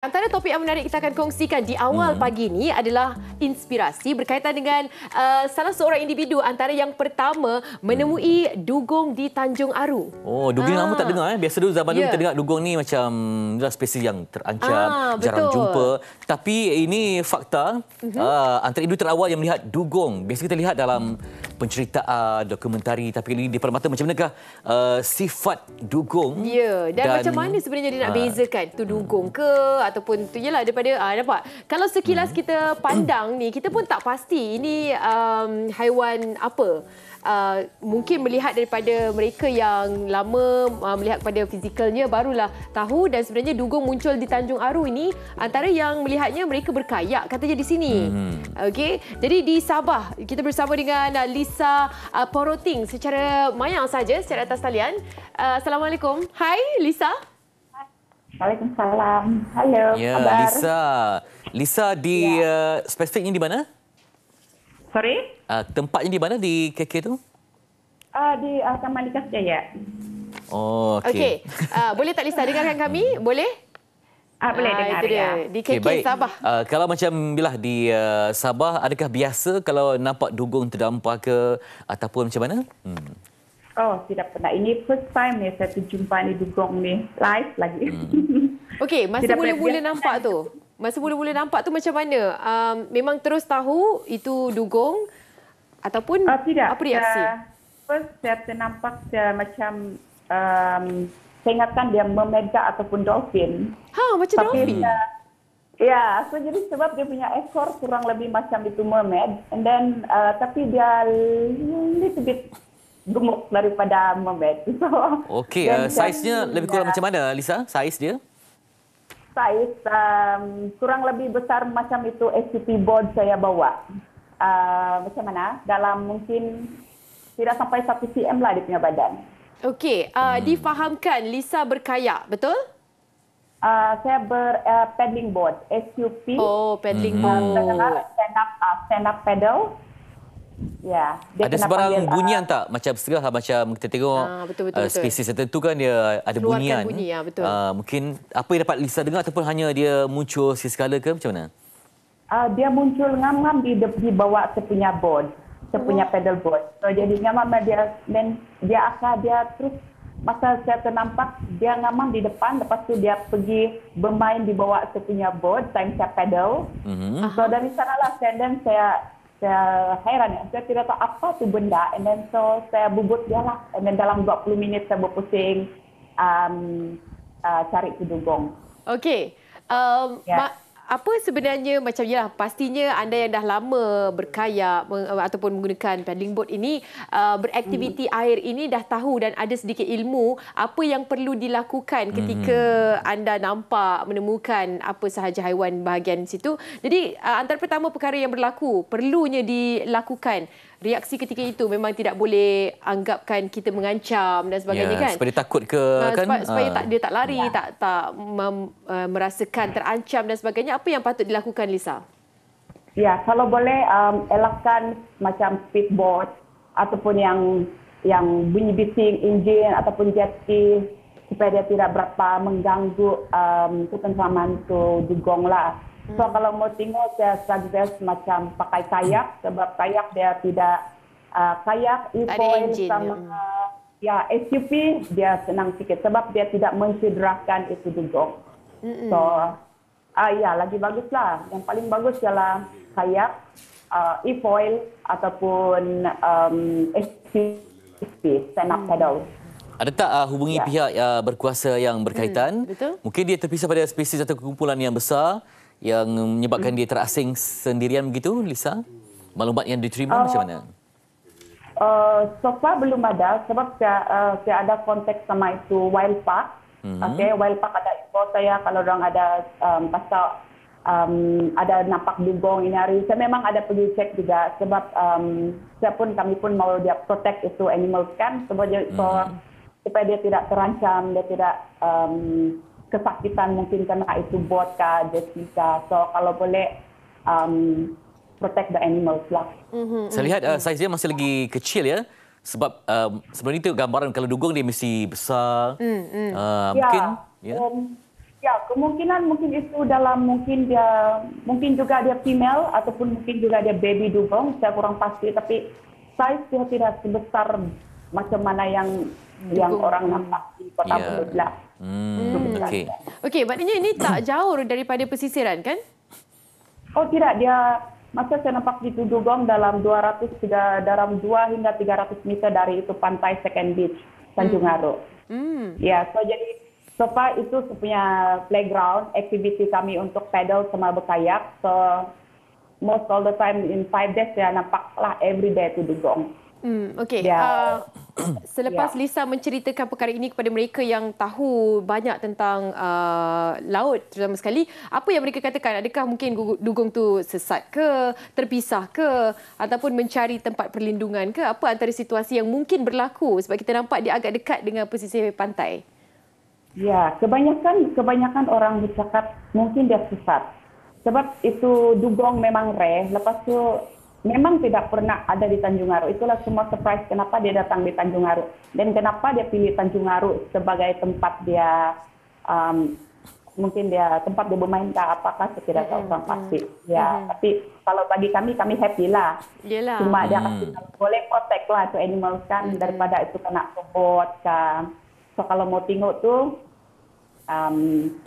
Antara topik yang menarik kita akan kongsikan di awal pagi ini adalah inspirasi berkaitan dengan salah seorang individu antara yang pertama menemui dugong di Tanjung Aru. Oh, dugong lama tak dengar. Biasa dulu zaman dulu kita dengar dugong ni macam spesies yang terancam, jarang jumpa. Tapi ini fakta antara individu terawal yang melihat dugong. Biasa kita lihat dalam penceritaan, dokumentari, tapi ini di permata macam manakah sifat dugong? Ya, dan macam mana sebenarnya dia nak bezakan tu dugong ke ataupun tu ialah daripada nampak. Kalau sekilas kita pandang ni, kita pun tak pasti ini haiwan apa. Mungkin melihat daripada mereka yang lama melihat pada fizikalnya barulah tahu, dan sebenarnya dugong muncul di Tanjung Aru ini antara yang melihatnya mereka berkayak katanya di sini. Okey, jadi di Sabah kita bersama dengan Lisa Poroting secara mayang saja secara atas talian. Assalamualaikum. Hai Lisa. Waalaikumsalam. Halo, ya, kabar? Lisa di spesifiknya di mana? Sorry? Tempatnya di mana di KK tu? Di Taman Likas Jaya. Oh, okey. Okey. Boleh tak Lisa dengarkan kami? Boleh? Boleh dengar itu dia. ya. Di KK baik. Sabah. Kalau macam bilah di Sabah, adakah biasa kalau nampak dugong terdampar ke ataupun macam mana? Oh, tidak pernah. Ini first time ni saya jumpa ni dugong ni live lagi. Okey, masa Tidak mula-mula pernah. nampak tu. Masa mula-mula nampak tu macam mana? Memang terus tahu itu dugong ataupun Tidak. apa reaksi? First saya ternampak dia macam saya ingatkan dia mermaid ataupun dolphin. Macam dolphin. Ya, so jadi sebab dia punya ekor kurang lebih macam itu mermaid, and then tapi dia little bit gemuk daripada mermaid. So, Okey, saiznya lebih kurang macam mana Lisa? Saiz dia? Saiz kurang lebih besar macam itu SUP board saya bawa. Macam mana? Dalam mungkin tidak sampai 1 cm lah dia punya badan. Okey, difahamkan Lisa berkayak, betul? Saya paddling board, SUP. Oh, paddling board. Stand up paddle. Ya. Ada sebarang bunyian tak? Macam setengah macam kita tengok betul. spesies tertentu kan dia ada Keluarkan bunyian. bunyi, ya, betul. Mungkin apa yang dapat Lisa dengar ataupun hanya dia muncul sesekala ke macam mana? Dia muncul ngam-ngam di bawah sepunya board, sepunya pedal board. So jadi ngam dia terus masa saya ternampak dia ngamam di depan, lepas tu dia pergi bermain di bawah sepunya board time saya pedal. So dari sanalah saya heran ya, saya tidak tahu apa tu benda, and then so saya bubut dia lah, and then dalam 20 minit saya berpusing cari tu dugong. Okey. Apa sebenarnya macam yalah, pastinya anda yang dah lama berkayak ataupun menggunakan paddling boat ini, beraktiviti air ini dah tahu dan ada sedikit ilmu apa yang perlu dilakukan ketika anda nampak menemukan apa sahaja haiwan bahagian situ. Jadi antara pertama perkara yang berlaku perlunya dilakukan, reaksi ketika itu memang tidak boleh anggapkan kita mengancam dan sebagainya, kan? Supaya dia takut ke kan? Supaya dia tak lari, tak merasakan terancam dan sebagainya. Apa yang patut dilakukan, Lisa? Ya, kalau boleh elakkan macam speedboat ataupun yang bunyi bising enjin ataupun jet ski supaya dia tidak berapa mengganggu ketentraman tu dugong lah. So kalau mau tengok saya suggest macam pakai kayak, sebab kayak dia tidak kayak e-foil sama SUP dia senang sikit sebab dia tidak mencederakan itu dugong. So ya lagi bagus lah. Yang paling bagus ialah kayak e-foil ataupun SUP stand up paddle. Ada tak hubungi pihak berkuasa yang berkaitan? Betul. Mungkin dia terpisah pada spesies atau kumpulan yang besar yang menyebabkan dia terasing sendirian begitu, Lisa? Maklumat yang diterima macam mana? So far belum ada sebab saya ada kontak sama itu Wild Park. Okay, Wild Park ada info saya kalau orang ada pasal ada nampak dugong ini hari. Saya memang ada pergi cek juga sebab kami pun mau dia protect itu animals kan, supaya dia tidak terancam, dia tidak kesakitan mungkin kena itu bot kah, jet ski kah. So kalau boleh protect the animals lah. Saya lihat saiz dia masih lagi kecil ya. Sebab sebelum itu gambaran kalau dugong dia mesti besar. Mungkin Ya, kemungkinan mungkin itu dalam mungkin juga dia female ataupun mungkin juga dia baby dugong, saya kurang pasti, tapi size dia tidak sebesar macam mana yang orang nampak di Kota Bundesland. Okey. Okey, maknanya ini tak jauh daripada pesisiran kan? Oh tidak, dia masa saya nampak di Dugong dalam 2 hingga 300 meter dari itu pantai Second Beach, Tanjung Aro. Ya, so jadi so far itu punya playground, activity kami untuk paddle sama berkayak. So most all the time in 5 days saya nampaklah every day to Dugong. Okey. Ya. Selepas Lisa menceritakan perkara ini kepada mereka yang tahu banyak tentang laut terutama sekali, apa yang mereka katakan? Adakah mungkin dugong tu sesat ke, terpisah ke, ataupun mencari tempat perlindungan ke? Apa antara situasi yang mungkin berlaku sebab kita nampak dia agak dekat dengan pesisir pantai? Ya, kebanyakan orang bercakap mungkin dia sesat. Sebab itu dugong memang rare, lepas tu memang tidak pernah ada di Tanjung Aro. Itulah semua surprise kenapa dia datang di Tanjung Aro. Dan kenapa dia pilih Tanjung Aro sebagai tempat dia, mungkin dia tempat dia bermain ke apakah saya tidak tahu orang pasti. Ya, tapi kalau bagi kami happy lah. Yelah. Cuma dia kasih boleh protect lah tu animals kan daripada itu kena robot kan. So kalau mau tengok tu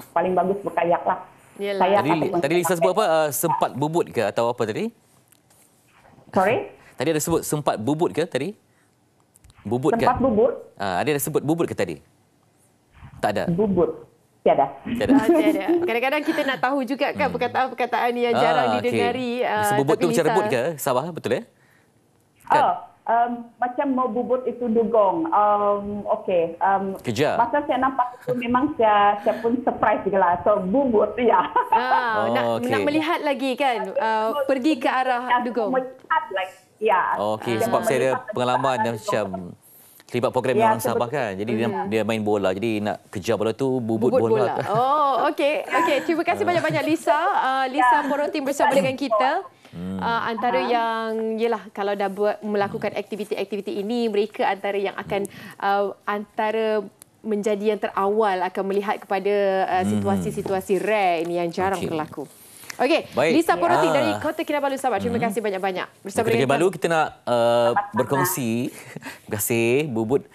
paling bagus berkayak lah. Yelah. Tadi Lisa sebut apa? Sempat bubut ke atau apa tadi? Sorry? Tadi ada sebut sempat bubut ke tadi? Bubut Sempat kan? bubut? Ada sebut bubut ke tadi? Tak ada. Bubut. Tiada. Tiada. Kadang-kadang kita nak tahu juga kan perkataan-perkataan yang jarang didengari. Sebubut tu macam rebut ke? Sabah, betul ya? Kan? Macam mau bubut itu dugong. Okey. Kejar. Masa saya nampak itu memang saya pun surprise juga lah. So bubut ya. Nak melihat lagi kan, pergi ke arah dugong. Melihat lagi. Ya. Okey, sebab saya ada pengalaman macam terlibat program yang orang Sabah kan. Jadi dia main bola. Jadi nak kejar bola tu bubut bola. Oh, okey. Terima kasih banyak-banyak Lisa. Lisa Porotim bersama dengan kita. Antara yang kalau dah melakukan aktiviti-aktiviti ini, mereka antara yang akan antara menjadi yang terawal akan melihat kepada situasi-situasi rare ini yang jarang berlaku. Okey, Lisa Porotim dari Kota Kinabalu Sabah. Terima kasih banyak-banyak bersama dengan Kota Kinabalu kita nak berkongsi. Terima kasih Bubut.